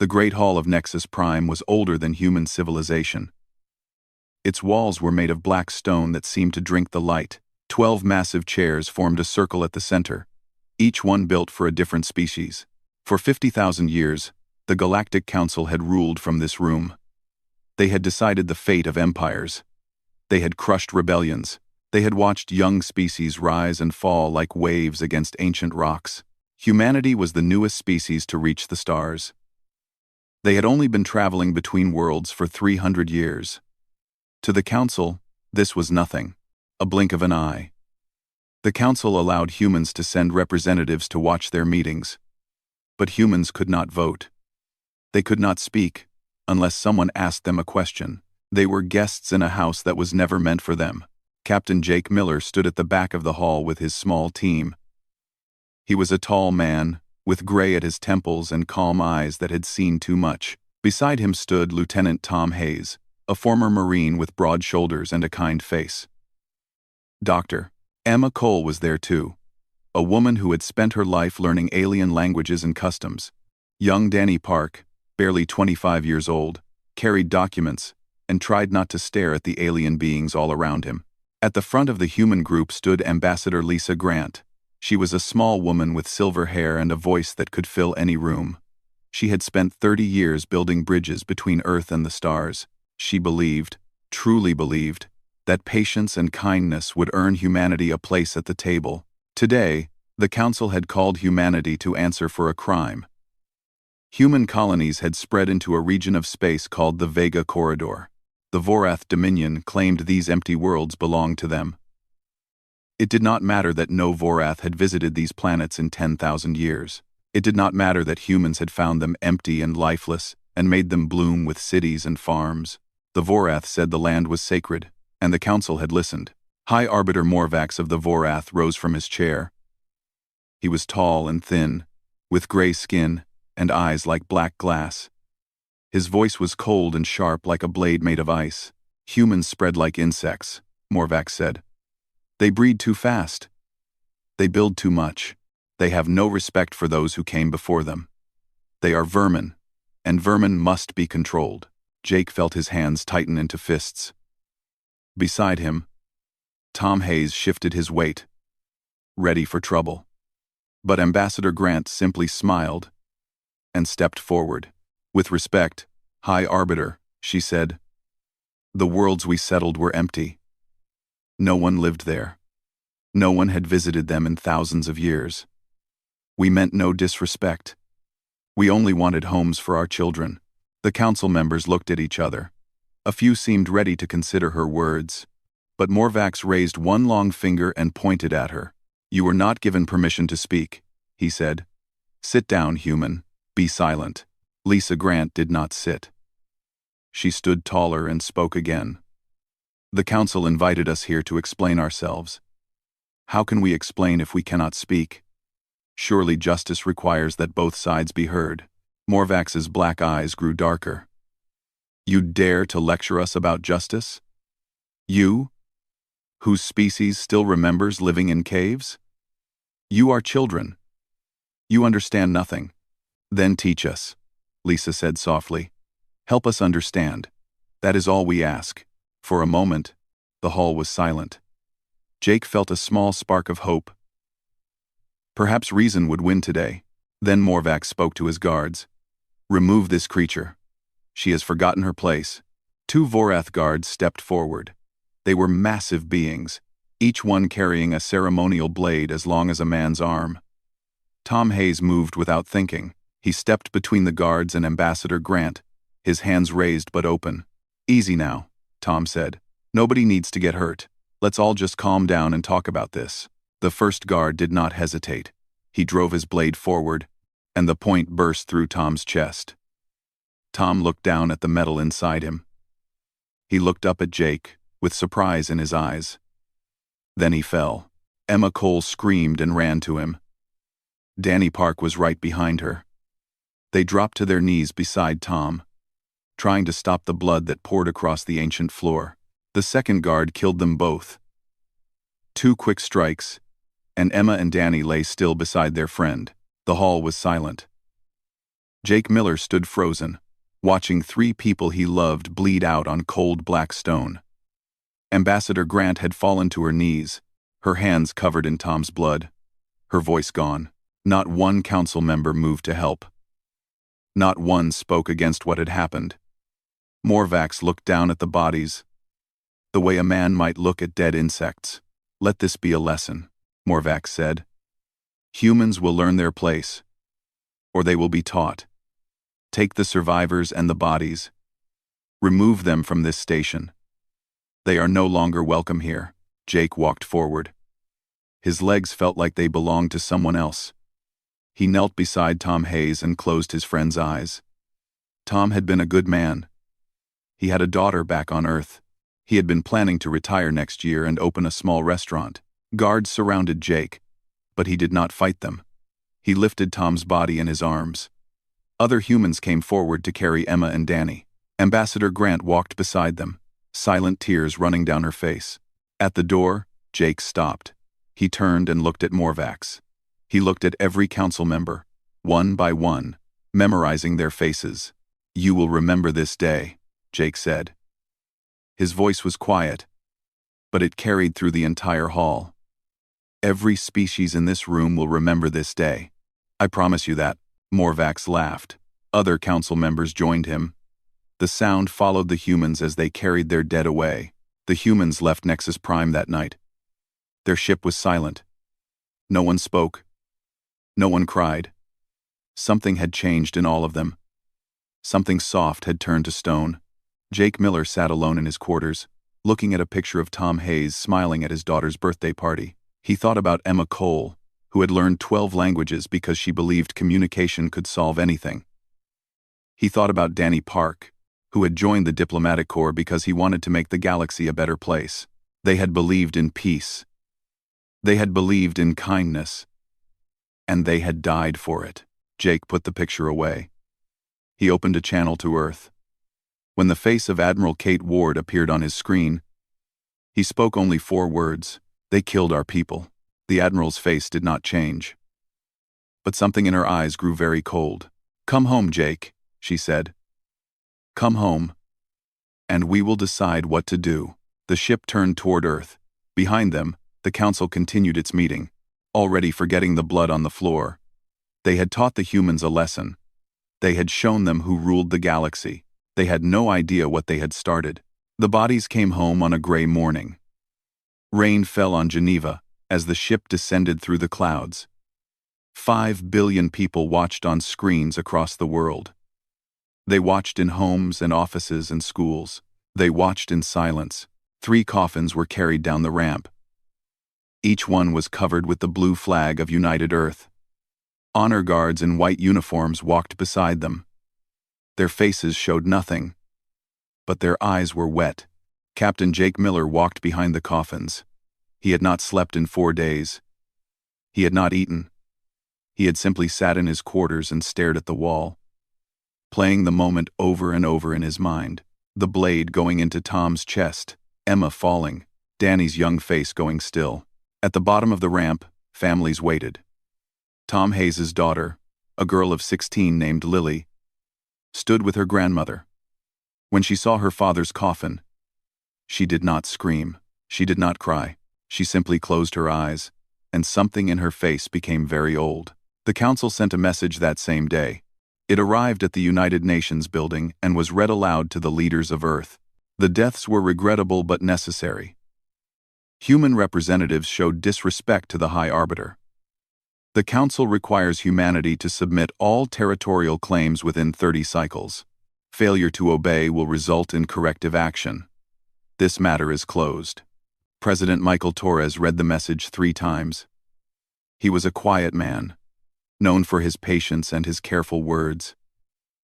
The Great Hall of Nexus Prime was older than human civilization. Its walls were made of black stone that seemed to drink the light. 12 massive chairs formed a circle at the center, each one built for a different species. For 50,000 years, the Galactic Council had ruled from this room. They had decided the fate of empires. They had crushed rebellions. They had watched young species rise and fall like waves against ancient rocks. Humanity was the newest species to reach the stars. They had only been traveling between worlds for 300 years. To the Council, this was nothing, a blink of an eye. The Council allowed humans to send representatives to watch their meetings. But humans could not vote. They could not speak, unless someone asked them a question. They were guests in a house that was never meant for them. Captain Jake Miller stood at the back of the hall with his small team. He was a tall man, with gray at his temples and calm eyes that had seen too much. Beside him stood Lieutenant Tom Hayes, a former Marine with broad shoulders and a kind face. Dr. Emma Cole was there too, a woman who had spent her life learning alien languages and customs. Young Danny Park, barely 25 years old, carried documents and tried not to stare at the alien beings all around him. At the front of the human group stood Ambassador Lisa Grant. She was a small woman with silver hair and a voice that could fill any room. She had spent 30 years building bridges between Earth and the stars. She believed, truly believed, that patience and kindness would earn humanity a place at the table. Today, the Council had called humanity to answer for a crime. Human colonies had spread into a region of space called the Vega Corridor. The Vorath Dominion claimed these empty worlds belonged to them. It did not matter that no Vorath had visited these planets in 10,000 years. It did not matter that humans had found them empty and lifeless and made them bloom with cities and farms. The Vorath said the land was sacred, and the Council had listened. High Arbiter Morvax of the Vorath rose from his chair. He was tall and thin, with gray skin and eyes like black glass. His voice was cold and sharp like a blade made of ice. Humans spread like insects, Morvax said. They breed too fast. They build too much. They have no respect for those who came before them. They are vermin, and vermin must be controlled. Jake felt his hands tighten into fists. Beside him, Tom Hayes shifted his weight, ready for trouble. But Ambassador Grant simply smiled and stepped forward. With respect, High Arbiter, she said, the worlds we settled were empty. No one lived there. No one had visited them in thousands of years. We meant no disrespect. We only wanted homes for our children. The Council members looked at each other. A few seemed ready to consider her words, but Morvax raised one long finger and pointed at her. You were not given permission to speak, he said. Sit down, human. Be silent. Lisa Grant did not sit. She stood taller and spoke again. The Council invited us here to explain ourselves. How can we explain if we cannot speak? Surely justice requires that both sides be heard. Morvax's black eyes grew darker. You dare to lecture us about justice? You, whose species still remembers living in caves? You are children. You understand nothing. Then teach us, Lisa said softly. Help us understand. That is all we ask. For a moment, the hall was silent. Jake felt a small spark of hope. Perhaps reason would win today. Then Morvax spoke to his guards. Remove this creature. She has forgotten her place. 2 Vorath guards stepped forward. They were massive beings, each one carrying a ceremonial blade as long as a man's arm. Tom Hayes moved without thinking. He stepped between the guards and Ambassador Grant, his hands raised but open. Easy now, Tom said. Nobody needs to get hurt. Let's all just calm down and talk about this. The first guard did not hesitate. He drove his blade forward, and the point burst through Tom's chest. Tom looked down at the metal inside him. He looked up at Jake, with surprise in his eyes. Then he fell. Emma Cole screamed and ran to him. Danny Park was right behind her. They dropped to their knees beside Tom, trying to stop the blood that poured across the ancient floor. The second guard killed them both. 2 quick strikes, and Emma and Danny lay still beside their friend. The hall was silent. Jake Miller stood frozen, watching 3 people he loved bleed out on cold black stone. Ambassador Grant had fallen to her knees, her hands covered in Tom's blood, her voice gone. Not one council member moved to help. Not one spoke against what had happened. Morvax looked down at the bodies, the way a man might look at dead insects. "Let this be a lesson," Morvax said. "Humans will learn their place, or they will be taught. Take the survivors and the bodies. Remove them from this station. They are no longer welcome here." Jake walked forward. His legs felt like they belonged to someone else. He knelt beside Tom Hayes and closed his friend's eyes. Tom had been a good man. He had a daughter back on Earth. He had been planning to retire next year and open a small restaurant. Guards surrounded Jake, but he did not fight them. He lifted Tom's body in his arms. Other humans came forward to carry Emma and Danny. Ambassador Grant walked beside them, silent tears running down her face. At the door, Jake stopped. He turned and looked at Morvax. He looked at every council member, one by one, memorizing their faces. "You will remember this day," Jake said. His voice was quiet, but it carried through the entire hall. "Every species in this room will remember this day. I promise you that." Morvax laughed. Other council members joined him. The sound followed the humans as they carried their dead away. The humans left Nexus Prime that night. Their ship was silent. No one spoke. No one cried. Something had changed in all of them. Something soft had turned to stone. Jake Miller sat alone in his quarters, looking at a picture of Tom Hayes smiling at his daughter's birthday party. He thought about Emma Cole, who had learned 12 languages because she believed communication could solve anything. He thought about Danny Park, who had joined the diplomatic corps because he wanted to make the galaxy a better place. They had believed in peace. They had believed in kindness. And they had died for it. Jake put the picture away. He opened a channel to Earth. When the face of Admiral Kate Ward appeared on his screen, he spoke only 4 words. "They killed our people." The Admiral's face did not change, but something in her eyes grew very cold. "Come home, Jake," she said. "Come home, and we will decide what to do." The ship turned toward Earth. Behind them, the council continued its meeting, already forgetting the blood on the floor. They had taught the humans a lesson. They had shown them who ruled the galaxy. They had no idea what they had started. The bodies came home on a gray morning. Rain fell on Geneva as the ship descended through the clouds. 5 billion people watched on screens across the world. They watched in homes and offices and schools. They watched in silence. 3 coffins were carried down the ramp. Each one was covered with the blue flag of United Earth. Honor guards in white uniforms walked beside them. Their faces showed nothing, but their eyes were wet. Captain Jake Miller walked behind the coffins. He had not slept in 4 days. He had not eaten. He had simply sat in his quarters and stared at the wall, playing the moment over and over in his mind. The blade going into Tom's chest, Emma falling, Danny's young face going still. At the bottom of the ramp, families waited. Tom Hayes' daughter, a girl of 16 named Lily, stood with her grandmother. When she saw her father's coffin, she did not scream. She did not cry. She simply closed her eyes, and something in her face became very old. The council sent a message that same day. It arrived at the United Nations building and was read aloud to the leaders of Earth. The deaths were regrettable but necessary. Human representatives showed disrespect to the High Arbiter. The Council requires humanity to submit all territorial claims within 30 cycles. Failure to obey will result in corrective action. This matter is closed. President Michael Torres read the message 3 times. He was a quiet man, known for his patience and his careful words.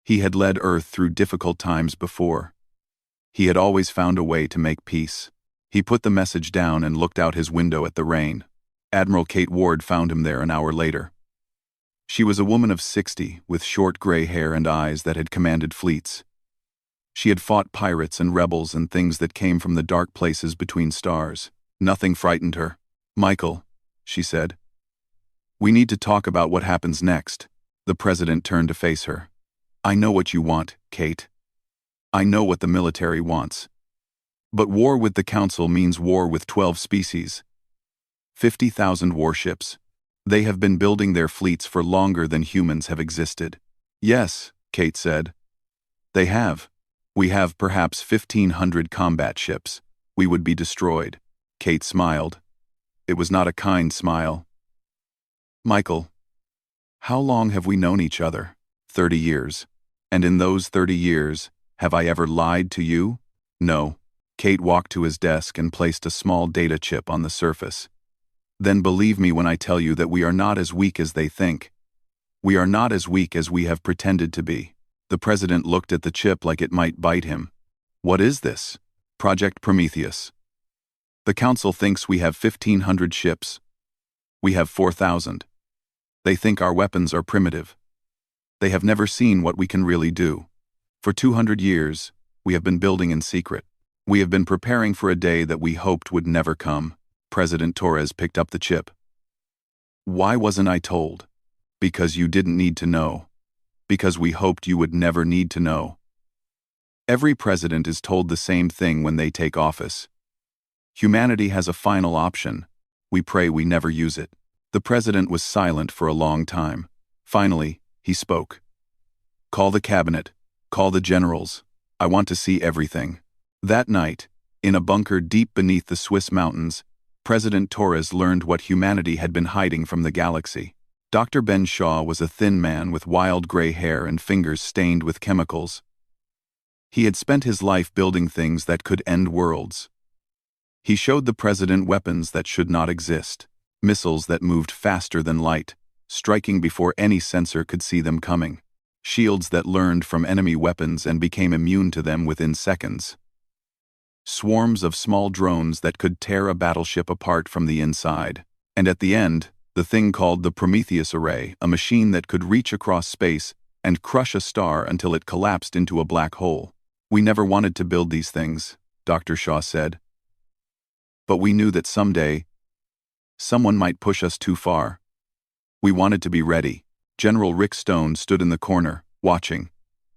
He had led Earth through difficult times before. He had always found a way to make peace. He put the message down and looked out his window at the rain. Admiral Kate Ward found him there an hour later. She was a woman of 60, with short gray hair and eyes that had commanded fleets. She had fought pirates and rebels and things that came from the dark places between stars. Nothing frightened her. "Michael," she said, "we need to talk about what happens next." The president turned to face her. I know what you want, Kate. I know what the military wants. But war with the Council means war with 12 species. 50,000 warships. They have been building their fleets for longer than humans have existed. Yes, Kate said. They have. We have perhaps 1,500 combat ships. We would be destroyed. Kate smiled. It was not a kind smile. Michael, how long have we known each other? 30 years. And in those 30 years, have I ever lied to you? No. Kate walked to his desk and placed a small data chip on the surface. Then believe me when I tell you that we are not as weak as they think. We are not as weak as we have pretended to be. The president looked at the chip like it might bite him. What is this? Project Prometheus. The Council thinks we have 1,500 ships. We have 4,000. They think our weapons are primitive. They have never seen what we can really do. For 200 years, we have been building in secret. We have been preparing for a day that we hoped would never come. President Torres picked up the chip. Why wasn't I told? Because you didn't need to know. Because we hoped you would never need to know. Every president is told the same thing when they take office. Humanity has a final option. We pray we never use it. The president was silent for a long time. Finally, he spoke. Call the cabinet. Call the generals. I want to see everything. That night, in a bunker deep beneath the Swiss mountains, President Torres learned what humanity had been hiding from the galaxy. Dr. Ben Shaw was a thin man with wild gray hair and fingers stained with chemicals. He had spent his life building things that could end worlds. He showed the president weapons that should not exist, missiles that moved faster than light, striking before any sensor could see them coming, shields that learned from enemy weapons and became immune to them within seconds, swarms of small drones that could tear a battleship apart from the inside, and at the end, the thing called the Prometheus Array, a machine that could reach across space and crush a star until it collapsed into a black hole. We never wanted to build these things, Dr. Shaw said. But we knew that someday, someone might push us too far. We wanted to be ready. General Rick Stone stood in the corner, watching.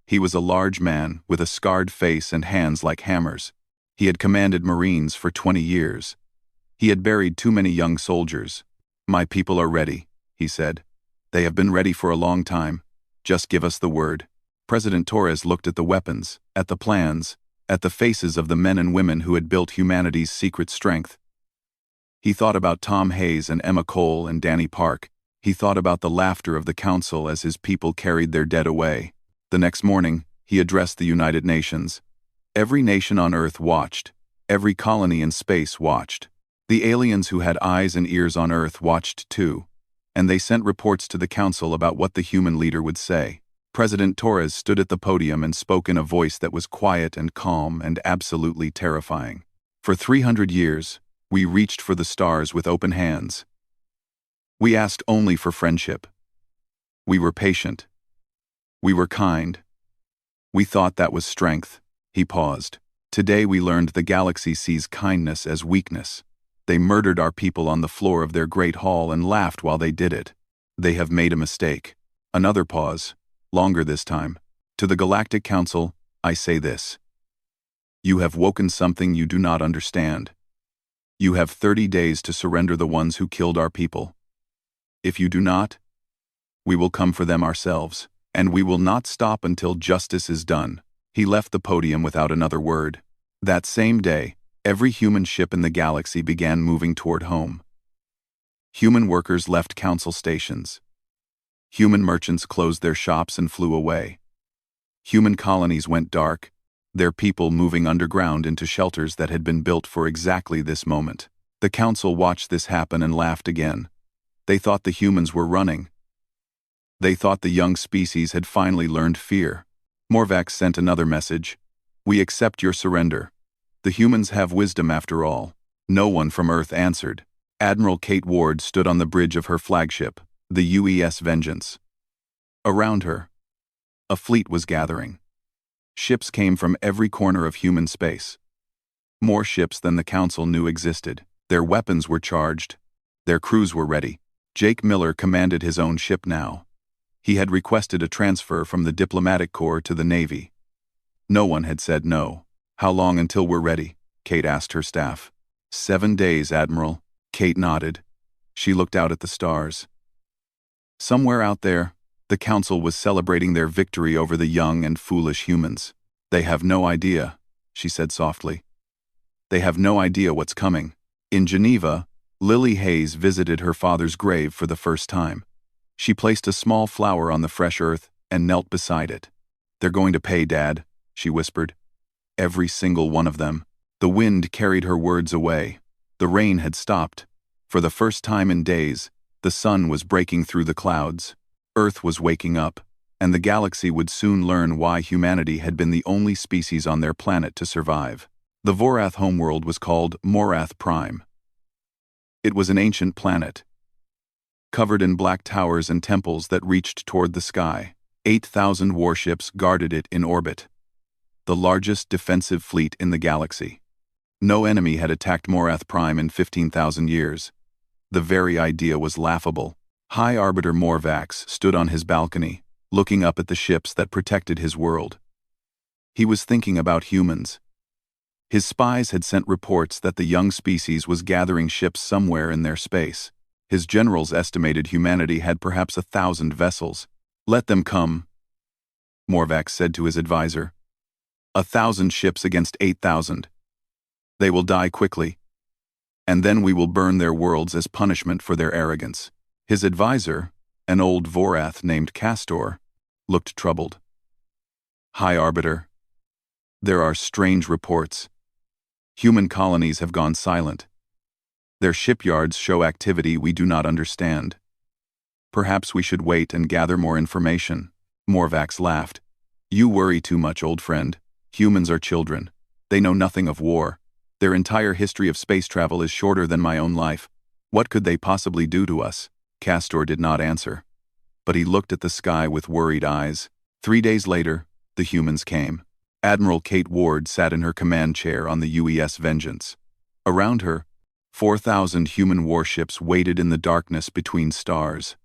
He was a large man with a scarred face and hands like hammers. He had commanded Marines for 20 years. He had buried too many young soldiers. My people are ready, he said. They have been ready for a long time. Just give us the word. President Torres looked at the weapons, at the plans, at the faces of the men and women who had built humanity's secret strength. He thought about Tom Hayes and Emma Cole and Danny Park. He thought about the laughter of the Council as his people carried their dead away. The next morning, he addressed the United Nations. Every nation on Earth watched. Every colony in space watched. The aliens who had eyes and ears on Earth watched too, and they sent reports to the Council about what the human leader would say. President Torres stood at the podium and spoke in a voice that was quiet and calm and absolutely terrifying. For 300 years, we reached for the stars with open hands. We asked only for friendship. We were patient. We were kind. We thought that was strength. He paused. Today we learned the galaxy sees kindness as weakness. They murdered our people on the floor of their great hall and laughed while they did it. They have made a mistake. Another pause. Longer this time. To the Galactic Council, I say this. You have woken something you do not understand. You have 30 days to surrender the ones who killed our people. If you do not, we will come for them ourselves, and we will not stop until justice is done. He left the podium without another word. That same day, every human ship in the galaxy began moving toward home. Human workers left council stations. Human merchants closed their shops and flew away. Human colonies went dark, their people moving underground into shelters that had been built for exactly this moment. The council watched this happen and laughed again. They thought the humans were running. They thought the young species had finally learned fear. Morvac sent another message. We accept your surrender. The humans have wisdom after all. No one from Earth answered. Admiral Kate Ward stood on the bridge of her flagship, the UES Vengeance. Around her, a fleet was gathering. Ships came from every corner of human space. More ships than the Council knew existed. Their weapons were charged. Their crews were ready. Jake Miller commanded his own ship now. He had requested a transfer from the diplomatic corps to the Navy. No one had said no. "How long until we're ready?" Kate asked her staff. 7 days, Admiral. Kate nodded. She looked out at the stars. Somewhere out there, the Council was celebrating their victory over the young and foolish humans. "They have no idea," she said softly. "They have no idea what's coming." In Geneva, Lily Hayes visited her father's grave for the first time. She placed a small flower on the fresh earth and knelt beside it. "They're going to pay, Dad," she whispered. "Every single one of them." The wind carried her words away. The rain had stopped. For the first time in days, the sun was breaking through the clouds. Earth was waking up, and the galaxy would soon learn why humanity had been the only species on their planet to survive. The Vorath homeworld was called Morath Prime. It was an ancient planet, covered in black towers and temples that reached toward the sky. 8,000 warships guarded it in orbit, the largest defensive fleet in the galaxy. No enemy had attacked Morath Prime in 15,000 years. The very idea was laughable. High Arbiter Morvax stood on his balcony, looking up at the ships that protected his world. He was thinking about humans. His spies had sent reports that the young species was gathering ships somewhere in their space. His generals estimated humanity had perhaps 1,000 vessels. "Let them come," Morvax said to his advisor. 1,000 ships against 8,000. They will die quickly, and then we will burn their worlds as punishment for their arrogance. His advisor, an old Vorath named Castor, looked troubled. "High Arbiter, there are strange reports. Human colonies have gone silent. Their shipyards show activity we do not understand. Perhaps we should wait and gather more information." Morvax laughed. "You worry too much, old friend. Humans are children. They know nothing of war. Their entire history of space travel is shorter than my own life. What could they possibly do to us?" Castor did not answer, but he looked at the sky with worried eyes. 3 days later, the humans came. Admiral Kate Ward sat in her command chair on the UES Vengeance. Around her, 4,000 human warships waited in the darkness between stars.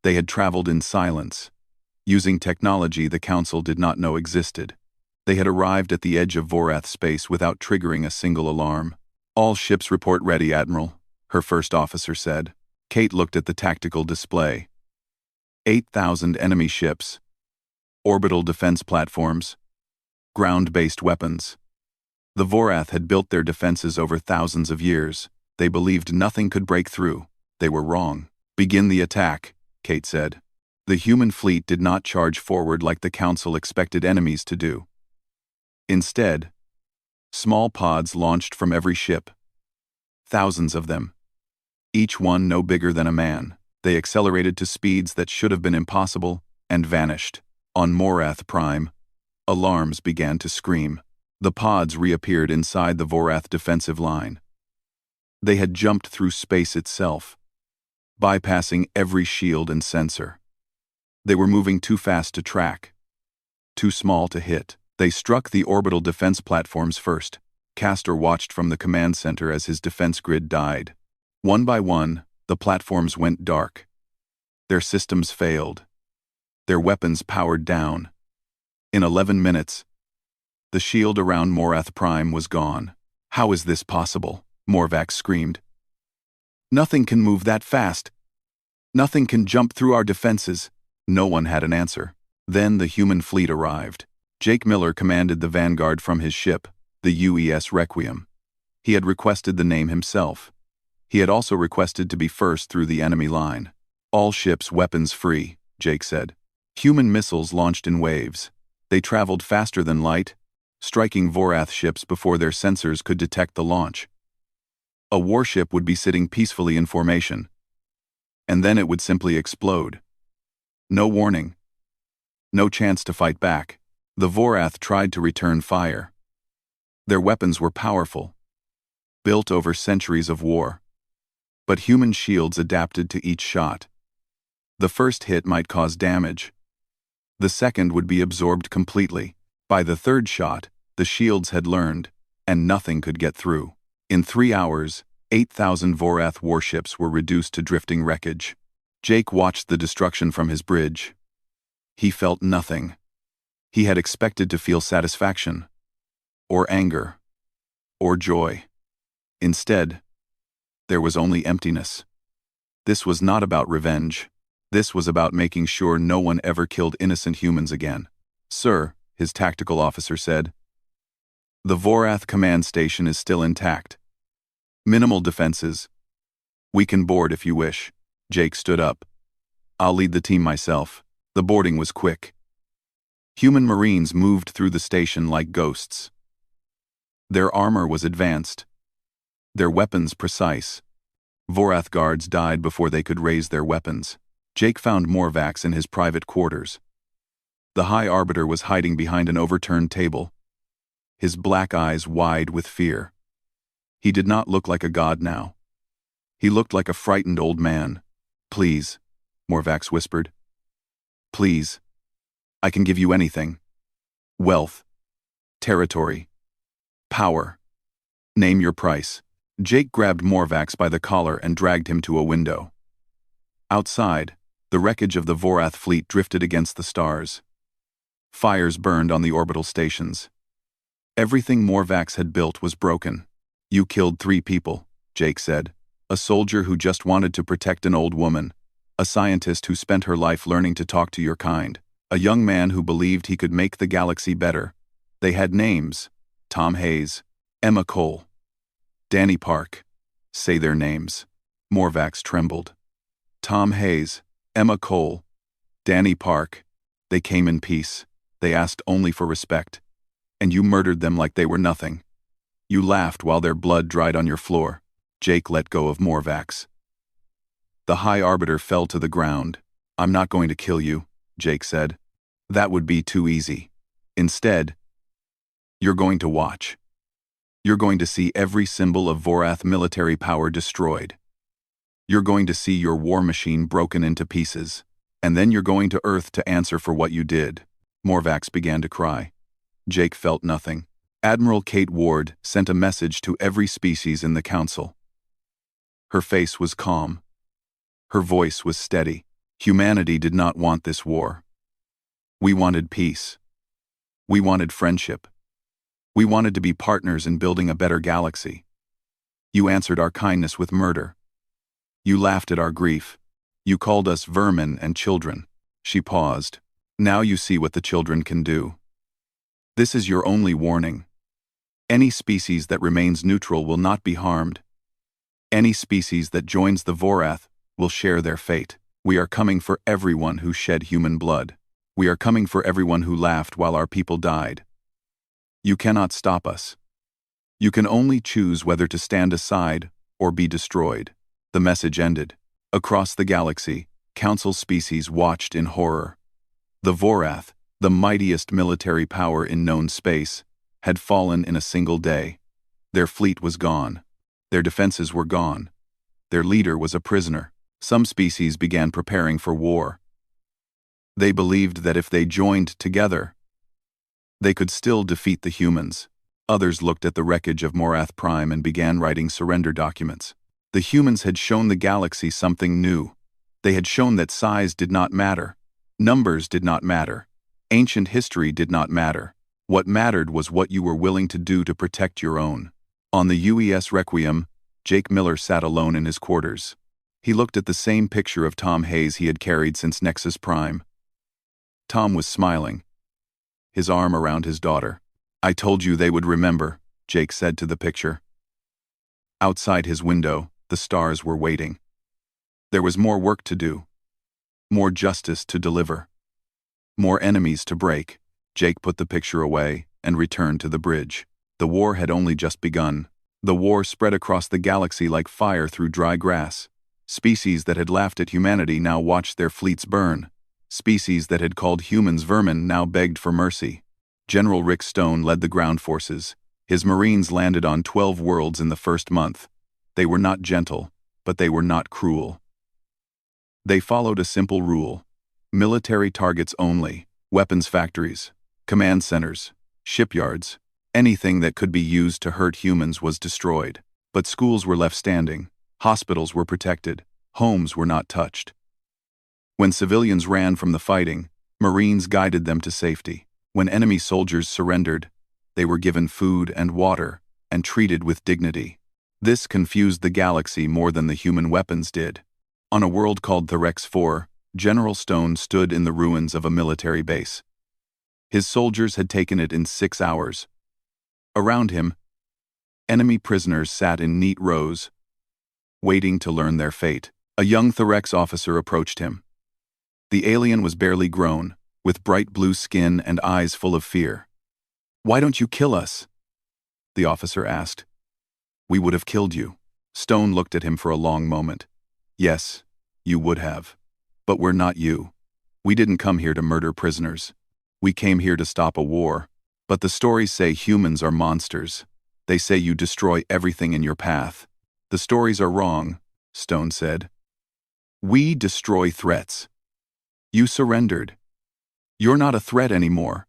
They had traveled in silence, using technology the Council did not know existed. They had arrived at the edge of Vorath space without triggering a single alarm. "All ships report ready, Admiral," her first officer said. Kate looked at the tactical display. 8,000 enemy ships, orbital defense platforms, ground-based weapons. The Vorath had built their defenses over thousands of years. They believed nothing could break through. They were wrong. "Begin the attack," Kate said. The human fleet did not charge forward like the Council expected enemies to do. Instead, small pods launched from every ship. Thousands of them, each one no bigger than a man. They accelerated to speeds that should have been impossible and vanished. On Morath Prime, alarms began to scream. The pods reappeared inside the Vorath defensive line. They had jumped through space itself, bypassing every shield and sensor. They were moving too fast to track, too small to hit. They struck the orbital defense platforms first. Castor watched from the command center as his defense grid died. One by one, the platforms went dark. Their systems failed. Their weapons powered down. In 11 minutes, the shield around Morath Prime was gone. "How is this possible?" Morvax screamed. "Nothing can move that fast. Nothing can jump through our defenses." No one had an answer. Then the human fleet arrived. Jake Miller commanded the vanguard from his ship, the UES Requiem. He had requested the name himself. He had also requested to be first through the enemy line. "All ships weapons free," Jake said. Human missiles launched in waves. They traveled faster than light, striking Vorath ships before their sensors could detect the launch. A warship would be sitting peacefully in formation, and then it would simply explode. No warning. No chance to fight back. The Vorath tried to return fire. Their weapons were powerful, built over centuries of war. But human shields adapted to each shot. The first hit might cause damage. The second would be absorbed completely. By the third shot, the shields had learned, and nothing could get through. In 3 hours, 8,000 Vorath warships were reduced to drifting wreckage. Jake watched the destruction from his bridge. He felt nothing. He had expected to feel satisfaction, or anger, or joy. Instead, there was only emptiness. This was not about revenge. This was about making sure no one ever killed innocent humans again. "Sir," his tactical officer said, "the Vorath command station is still intact. Minimal defenses. We can board if you wish." Jake stood up. "I'll lead the team myself." The boarding was quick. Human Marines moved through the station like ghosts. Their armor was advanced, their weapons precise. Vorath guards died before they could raise their weapons. Jake found Morvax in his private quarters. The High Arbiter was hiding behind an overturned table, his black eyes wide with fear. He did not look like a god now. He looked like a frightened old man. "Please," Morvax whispered. "Please. I can give you anything. Wealth, territory, power. Name your price." Jake grabbed Morvax by the collar and dragged him to a window. Outside, the wreckage of the Vorath fleet drifted against the stars. Fires burned on the orbital stations. Everything Morvax had built was broken. "You killed 3 people," Jake said. "A soldier who just wanted to protect an old woman, a scientist who spent her life learning to talk to your kind, a young man who believed he could make the galaxy better. They had names: Tom Hayes, Emma Cole, Danny Park." "Say their names." Morvax trembled. "Tom Hayes, Emma Cole, Danny Park. They came in peace. They asked only for respect. And you murdered them like they were nothing. You laughed while their blood dried on your floor." Jake let go of Morvax. The High Arbiter fell to the ground. "I'm not going to kill you," Jake said. "That would be too easy. Instead, you're going to watch. You're going to see every symbol of Vorath military power destroyed. You're going to see your war machine broken into pieces. And then you're going to Earth to answer for what you did." Morvax began to cry. Jake felt nothing. Admiral Kate Ward sent a message to every species in the Council. Her face was calm. Her voice was steady. Humanity did not want this war. We wanted peace. We wanted friendship. We wanted to be partners in building a better galaxy. You answered our kindness with murder. You laughed at our grief. You called us vermin and children. She paused. "Now you see what the children can do. This is your only warning. Any species that remains neutral will not be harmed. Any species that joins the Vorath will share their fate. We are coming for everyone who shed human blood. We are coming for everyone who laughed while our people died. You cannot stop us. You can only choose whether to stand aside or be destroyed." The message ended. Across the galaxy, Council species watched in horror. The Vorath, the mightiest military power in known space, had fallen in a single day. Their fleet was gone. Their defenses were gone. Their leader was a prisoner. Some species began preparing for war. They believed that if they joined together, they could still defeat the humans. Others looked at the wreckage of Vorath Prime and began writing surrender documents. The humans had shown the galaxy something new. They had shown that size did not matter. Numbers did not matter. Ancient history did not matter. What mattered was what you were willing to do to protect your own. On the UES Requiem, Jake Miller sat alone in his quarters. He looked at the same picture of Tom Hayes he had carried since Nexus Prime. Tom was smiling, his arm around his daughter. "I told you they would remember," Jake said to the picture. Outside his window, the stars were waiting. There was more work to do, more justice to deliver, more enemies to break. Jake put the picture away and returned to the bridge. The war had only just begun. The war spread across the galaxy like fire through dry grass. Species that had laughed at humanity now watched their fleets burn. Species that had called humans vermin now begged for mercy. General Rick Stone led the ground forces. His Marines landed on 12 worlds in the first month. They were not gentle, but they were not cruel. They followed a simple rule: military targets only, weapons factories, command centers, shipyards. Anything that could be used to hurt humans was destroyed. But schools were left standing, hospitals were protected, homes were not touched. When civilians ran from the fighting, Marines guided them to safety. When enemy soldiers surrendered, they were given food and water and treated with dignity. This confused the galaxy more than the human weapons did. On a world called Therex 4, General Stone stood in the ruins of a military base. His soldiers had taken it in 6 hours. Around him, enemy prisoners sat in neat rows, waiting to learn their fate. A young Therex officer approached him. The alien was barely grown, with bright blue skin and eyes full of fear. "Why don't you kill us?" the officer asked. "We would have killed you." Stone looked at him for a long moment. "Yes, you would have. But we're not you. We didn't come here to murder prisoners. We came here to stop a war. But the stories say humans are monsters. They say you destroy everything in your path." "The stories are wrong," Stone said. "We destroy threats. You surrendered. You're not a threat anymore.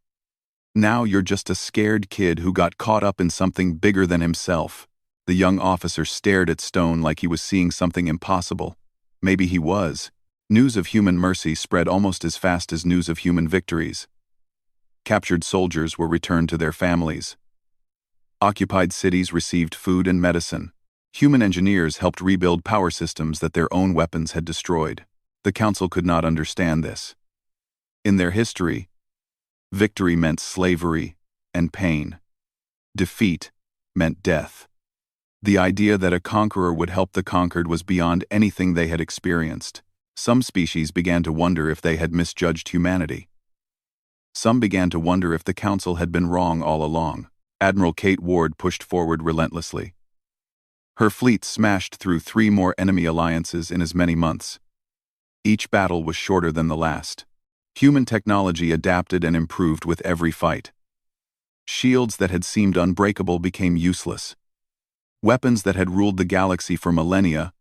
Now you're just a scared kid who got caught up in something bigger than himself." The young officer stared at Stone like he was seeing something impossible. Maybe he was. News of human mercy spread almost as fast as news of human victories. Captured soldiers were returned to their families. Occupied cities received food and medicine. Human engineers helped rebuild power systems that their own weapons had destroyed. The Council could not understand this. In their history, victory meant slavery and pain. Defeat meant death. The idea that a conqueror would help the conquered was beyond anything they had experienced. Some species began to wonder if they had misjudged humanity. Some began to wonder if the Council had been wrong all along. Admiral Kate Ward pushed forward relentlessly. Her fleet smashed through 3 more enemy alliances in as many months. Each battle was shorter than the last. Human technology adapted and improved with every fight. Shields that had seemed unbreakable became useless. Weapons that had ruled the galaxy for millennia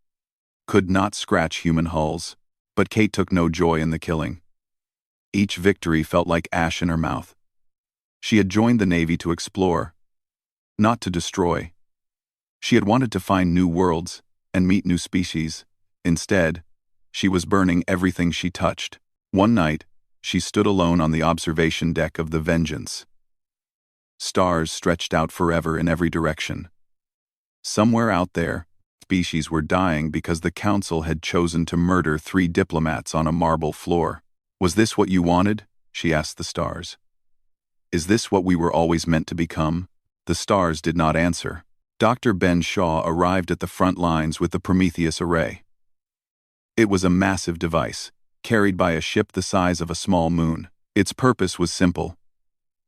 could not scratch human hulls. But Kate took no joy in the killing. Each victory felt like ash in her mouth. She had joined the Navy to explore, not to destroy. She had wanted to find new worlds and meet new species. Instead, she was burning everything she touched. One night, she stood alone on the observation deck of the Vengeance. Stars stretched out forever in every direction. Somewhere out there, species were dying because the Council had chosen to murder 3 diplomats on a marble floor. "Was this what you wanted?" she asked the stars. "Is this what we were always meant to become?" The stars did not answer. Dr. Ben Shaw arrived at the front lines with the Prometheus array. It was a massive device, carried by a ship the size of a small moon. Its purpose was simple.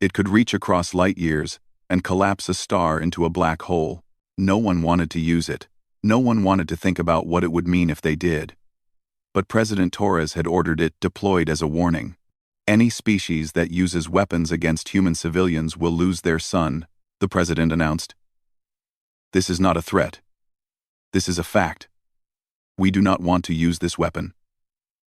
It could reach across light years and collapse a star into a black hole. No one wanted to use it. No one wanted to think about what it would mean if they did. But President Torres had ordered it deployed as a warning. "Any species that uses weapons against human civilians will lose their sun," the president announced. "This is not a threat. This is a fact. We do not want to use this weapon.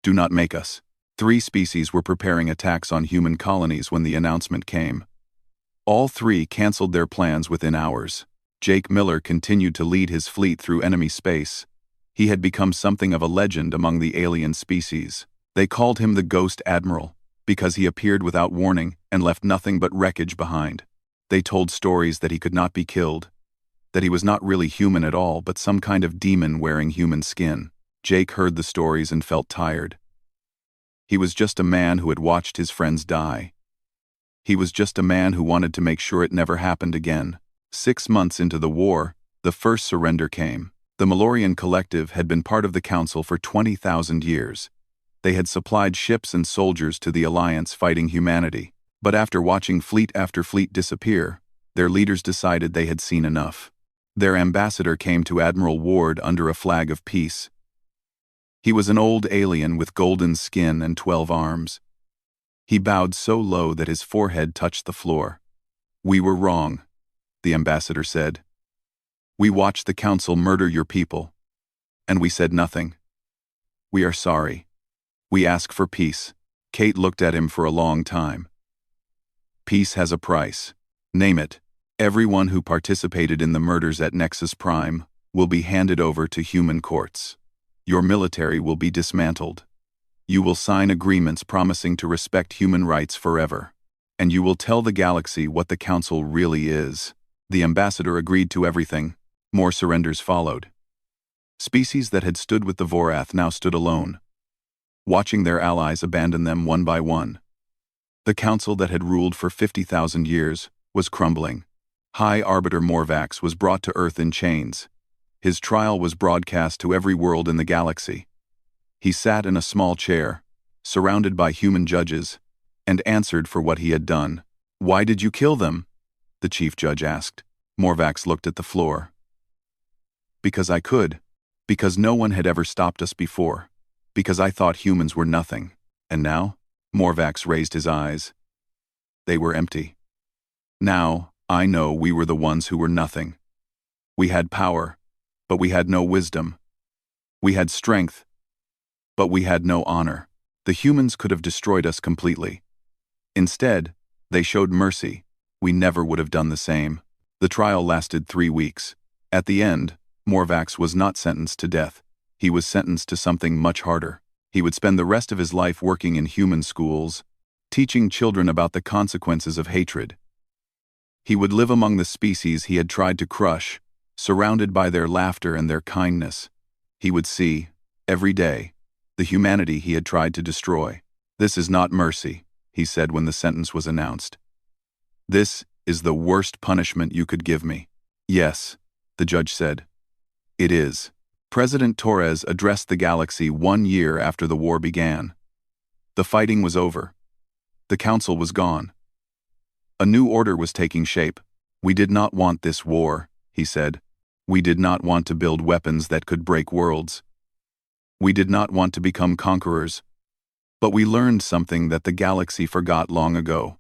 Do not make us." 3 species were preparing attacks on human colonies when the announcement came. All 3 canceled their plans within hours. Jake Miller continued to lead his fleet through enemy space. He had become something of a legend among the alien species. They called him the Ghost Admiral, because he appeared without warning and left nothing but wreckage behind. They told stories that he could not be killed, that he was not really human at all but some kind of demon wearing human skin. Jake heard the stories and felt tired. He was just a man who had watched his friends die. He was just a man who wanted to make sure it never happened again. 6 months into the war, the first surrender came. The Malorian Collective had been part of the Council for 20,000 years. They had supplied ships and soldiers to the Alliance fighting humanity. But after watching fleet after fleet disappear, their leaders decided they had seen enough. Their ambassador came to Admiral Ward under a flag of peace. He was an old alien with golden skin and 12 arms. He bowed so low that his forehead touched the floor. "We were wrong," the ambassador said. "We watched the Council murder your people, and we said nothing. We are sorry. We ask for peace." Kate looked at him for a long time. "Peace has a price. Name it. Everyone who participated in the murders at Nexus Prime will be handed over to human courts. Your military will be dismantled. You will sign agreements promising to respect human rights forever. And you will tell the galaxy what the Council really is. The ambassador agreed to everything. More surrenders followed. Species that had stood with the Vorath now stood alone, watching their allies abandon them one by one. The council that had ruled for 50,000 years was crumbling. High Arbiter Morvax was brought to Earth in chains. His trial was broadcast to every world in the galaxy. He sat in a small chair, surrounded by human judges, and answered for what he had done. "Why did you kill them?" the chief judge asked. Morvax looked at the floor. "Because I could. Because no one had ever stopped us before. Because I thought humans were nothing. And now?" Morvax raised his eyes. They were empty. "Now, I know we were the ones who were nothing. We had power, but we had no wisdom. We had strength, but we had no honor. The humans could have destroyed us completely. Instead, they showed mercy. We never would have done the same." The trial lasted 3 weeks. At the end, Morvax was not sentenced to death. He was sentenced to something much harder. He would spend the rest of his life working in human schools, teaching children about the consequences of hatred. He would live among the species he had tried to crush, surrounded by their laughter and their kindness. He would see, every day, the humanity he had tried to destroy. "This is not mercy," he said when the sentence was announced. "This is the worst punishment you could give me." "Yes," the judge said. "It is." President Torres addressed the galaxy 1 year after the war began. The fighting was over. The council was gone. A new order was taking shape. "We did not want this war," he said. "We did not want to build weapons that could break worlds. We did not want to become conquerors. But we learned something that the galaxy forgot long ago.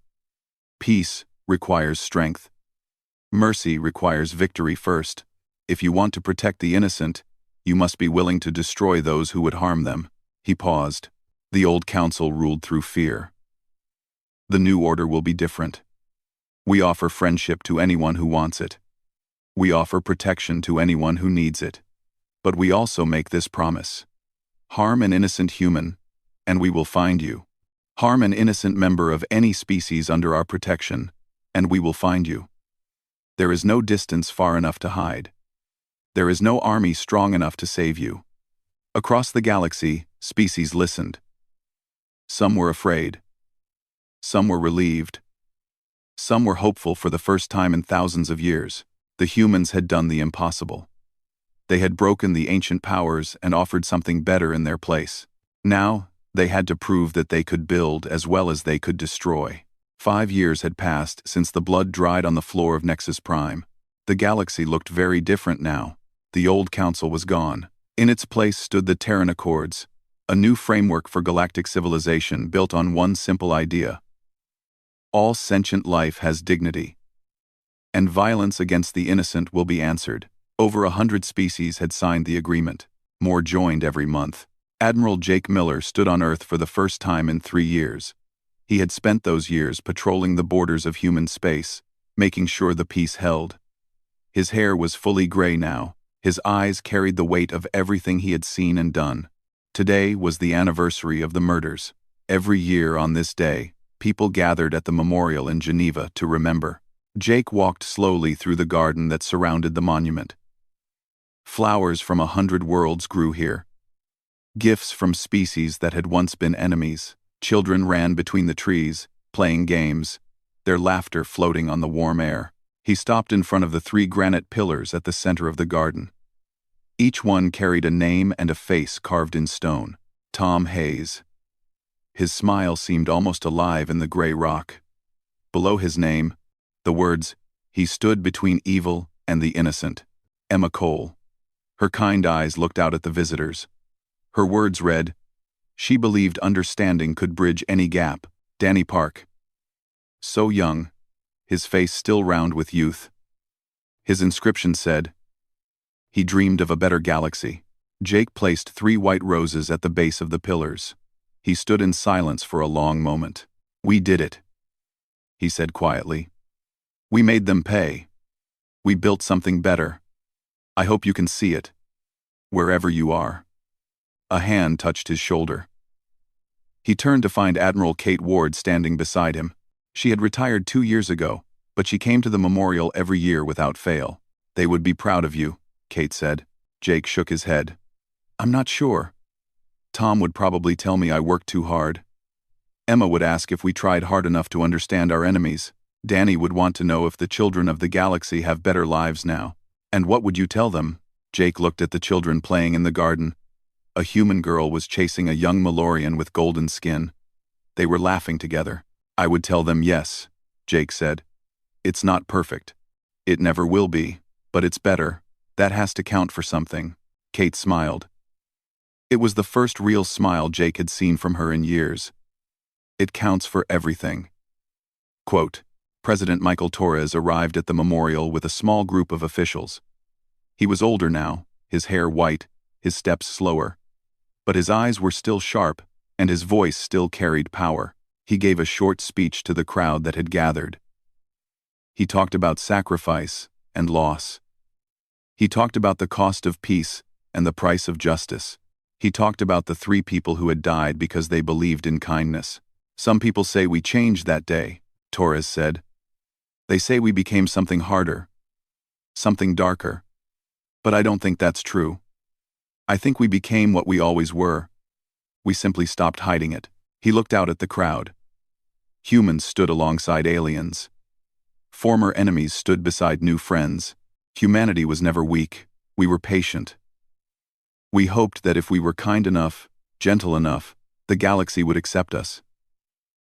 Peace requires strength. Mercy requires victory first. If you want to protect the innocent, you must be willing to destroy those who would harm them." He paused. The old council ruled through fear. The new order will be different. We offer friendship to anyone who wants it. We offer protection to anyone who needs it. But we also make this promise. Harm an innocent human, and we will find you. Harm an innocent member of any species under our protection, and we will find you. There is no distance far enough to hide. There is no army strong enough to save you. Across the galaxy, species listened. Some were afraid. Some were relieved. Some were hopeful for the first time in thousands of years. The humans had done the impossible. They had broken the ancient powers and offered something better in their place. Now, they had to prove that they could build as well as they could destroy. 5 years had passed since the blood dried on the floor of Nexus Prime. The galaxy looked very different now. The old council was gone. In its place stood the Terran Accords, a new framework for galactic civilization built on one simple idea. All sentient life has dignity, and violence against the innocent will be answered. Over 100 species had signed the agreement. More joined every month. Admiral Jake Miller stood on Earth for the first time in 3 years. He had spent those years patrolling the borders of human space, making sure the peace held. His hair was fully gray now. His eyes carried the weight of everything he had seen and done. Today was the anniversary of the murders. Every year on this day, people gathered at the memorial in Geneva to remember. Jake walked slowly through the garden that surrounded the monument. Flowers from 100 worlds grew here. Gifts from species that had once been enemies. Children ran between the trees, playing games, their laughter floating on the warm air. He stopped in front of the 3 granite pillars at the center of the garden. Each one carried a name and a face carved in stone. Tom Hayes. His smile seemed almost alive in the gray rock. Below his name, the words, "He stood between evil and the innocent." Emma Cole. Her kind eyes looked out at the visitors. Her words read, "She believed understanding could bridge any gap." Danny Park. So young, his face still round with youth. His inscription said, "He dreamed of a better galaxy." Jake placed 3 white roses at the base of the pillars. He stood in silence for a long moment. "We did it," he said quietly. "We made them pay. We built something better. I hope you can see it, wherever you are." A hand touched his shoulder. He turned to find Admiral Kate Ward standing beside him. She had retired 2 years ago, but she came to the memorial every year without fail. "They would be proud of you," Kate said. Jake shook his head. "I'm not sure. Tom would probably tell me I worked too hard. Emma would ask if we tried hard enough to understand our enemies. Danny would want to know if the children of the galaxy have better lives now. And what would you tell them?" Jake looked at the children playing in the garden. A human girl was chasing a young Malorian with golden skin. They were laughing together. "I would tell them yes," Jake said. "It's not perfect. It never will be, but it's better. That has to count for something." Kate smiled. It was the first real smile Jake had seen from her in years. "It counts for everything." Quote, President Michael Torres arrived at the memorial with a small group of officials. He was older now, his hair white, his steps slower. But his eyes were still sharp, and his voice still carried power. He gave a short speech to the crowd that had gathered. He talked about sacrifice and loss. He talked about the cost of peace and the price of justice. He talked about the 3 people who had died because they believed in kindness. "Some people say we changed that day," Torres said. "They say we became something harder, something darker. But I don't think that's true. I think we became what we always were. We simply stopped hiding it." He looked out at the crowd. Humans stood alongside aliens. Former enemies stood beside new friends. Humanity was never weak. We were patient. We hoped that if we were kind enough, gentle enough, the galaxy would accept us.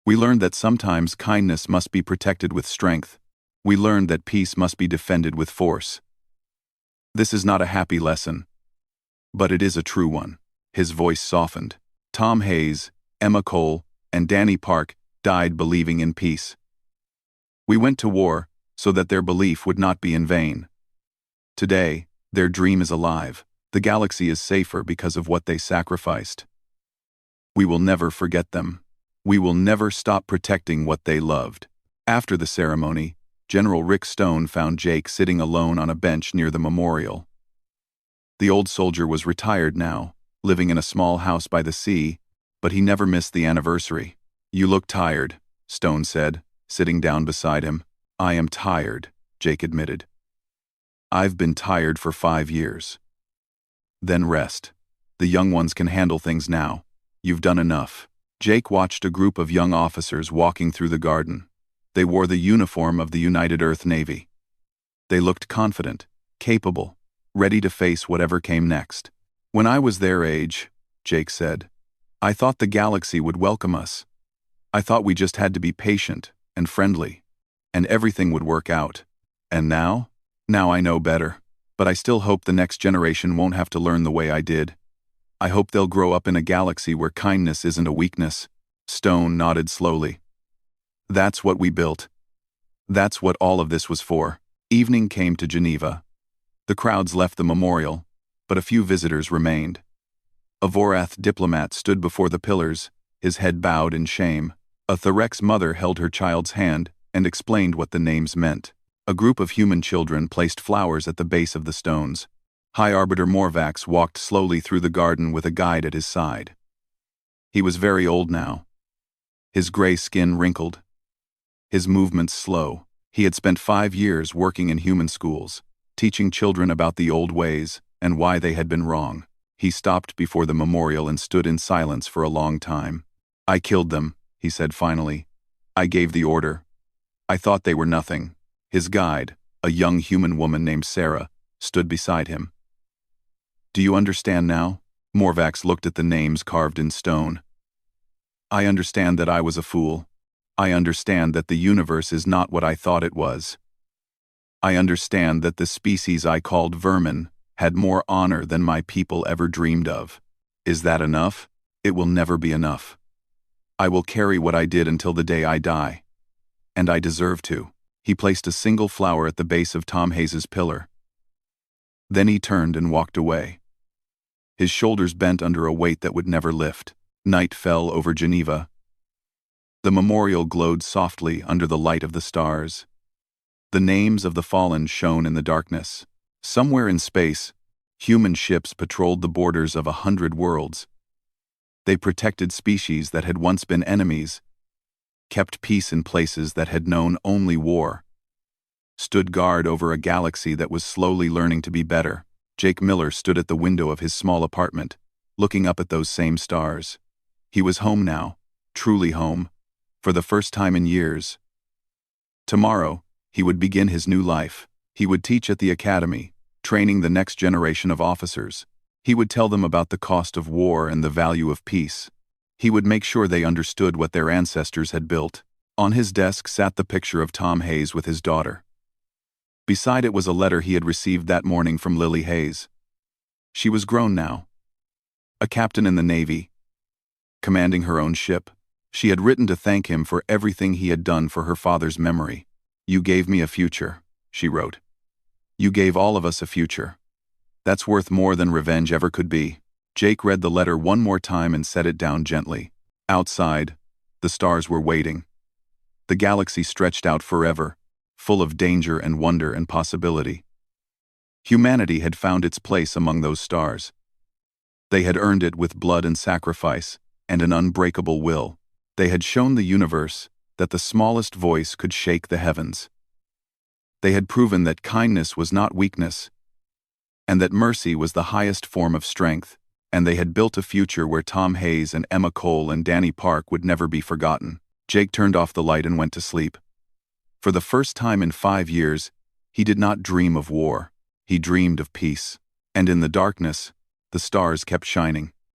We learned that sometimes kindness must be protected with strength. We learned that peace must be defended with force. This is not a happy lesson, but it is a true one. His voice softened. Tom Hayes, Emma Cole, and Danny Park died believing in peace. We went to war so that their belief would not be in vain. Today, their dream is alive. The galaxy is safer because of what they sacrificed. We will never forget them. We will never stop protecting what they loved. After the ceremony, General Rick Stone found Jake sitting alone on a bench near the memorial. The old soldier was retired now, living in a small house by the sea, but he never missed the anniversary. "You look tired," Stone said, sitting down beside him. "I am tired," Jake admitted. "I've been tired for 5 years." "Then rest. The young ones can handle things now. You've done enough." Jake watched a group of young officers walking through the garden. They wore the uniform of the United Earth Navy. They looked confident, capable, ready to face whatever came next. "When I was their age," Jake said, "I thought the galaxy would welcome us. I thought we just had to be patient and friendly, and everything would work out. And now? Now I know better. But I still hope the next generation won't have to learn the way I did. I hope they'll grow up in a galaxy where kindness isn't a weakness." Stone nodded slowly. "That's what we built. That's what all of this was for." Evening came to Geneva. The crowds left the memorial, but a few visitors remained. A Vorath diplomat stood before the pillars, his head bowed in shame. A Thorex mother held her child's hand and explained what the names meant. A group of human children placed flowers at the base of the stones. High Arbiter Morvax walked slowly through the garden with a guide at his side. He was very old now. His gray skin wrinkled. His movements slow. He had spent 5 years working in human schools, teaching children about the old ways and why they had been wrong. He stopped before the memorial and stood in silence for a long time. "I killed them," he said finally. "I gave the order. I thought they were nothing." His guide, a young human woman named Sarah, stood beside him. "Do you understand now?" Morvax looked at the names carved in stone. "I understand that I was a fool. I understand that the universe is not what I thought it was. I understand that the species I called vermin had more honor than my people ever dreamed of. Is that enough? It will never be enough. I will carry what I did until the day I die. And I deserve to." He placed a single flower at the base of Tom Hayes's pillar. Then he turned and walked away. His shoulders bent under a weight that would never lift. Night fell over Geneva. The memorial glowed softly under the light of the stars. The names of the fallen shone in the darkness. Somewhere in space, human ships patrolled the borders of 100 worlds. They protected species that had once been enemies, kept peace in places that had known only war, stood guard over a galaxy that was slowly learning to be better. Jake Miller stood at the window of his small apartment, looking up at those same stars. He was home now, truly home, for the first time in years. Tomorrow, he would begin his new life. He would teach at the academy, training the next generation of officers. He would tell them about the cost of war and the value of peace. He would make sure they understood what their ancestors had built. On his desk sat the picture of Tom Hayes with his daughter. Beside it was a letter he had received that morning from Lily Hayes. She was grown now. A captain in the Navy, commanding her own ship. She had written to thank him for everything he had done for her father's memory. "You gave me a future," she wrote. "You gave all of us a future. That's worth more than revenge ever could be." Jake read the letter one more time and set it down gently. Outside, the stars were waiting. The galaxy stretched out forever, full of danger and wonder and possibility. Humanity had found its place among those stars. They had earned it with blood and sacrifice, and an unbreakable will. They had shown the universe that the smallest voice could shake the heavens. They had proven that kindness was not weakness, and that mercy was the highest form of strength, and they had built a future where Tom Hayes and Emma Cole and Danny Park would never be forgotten. Jake turned off the light and went to sleep. For the first time in 5 years, he did not dream of war. He dreamed of peace. And in the darkness, the stars kept shining.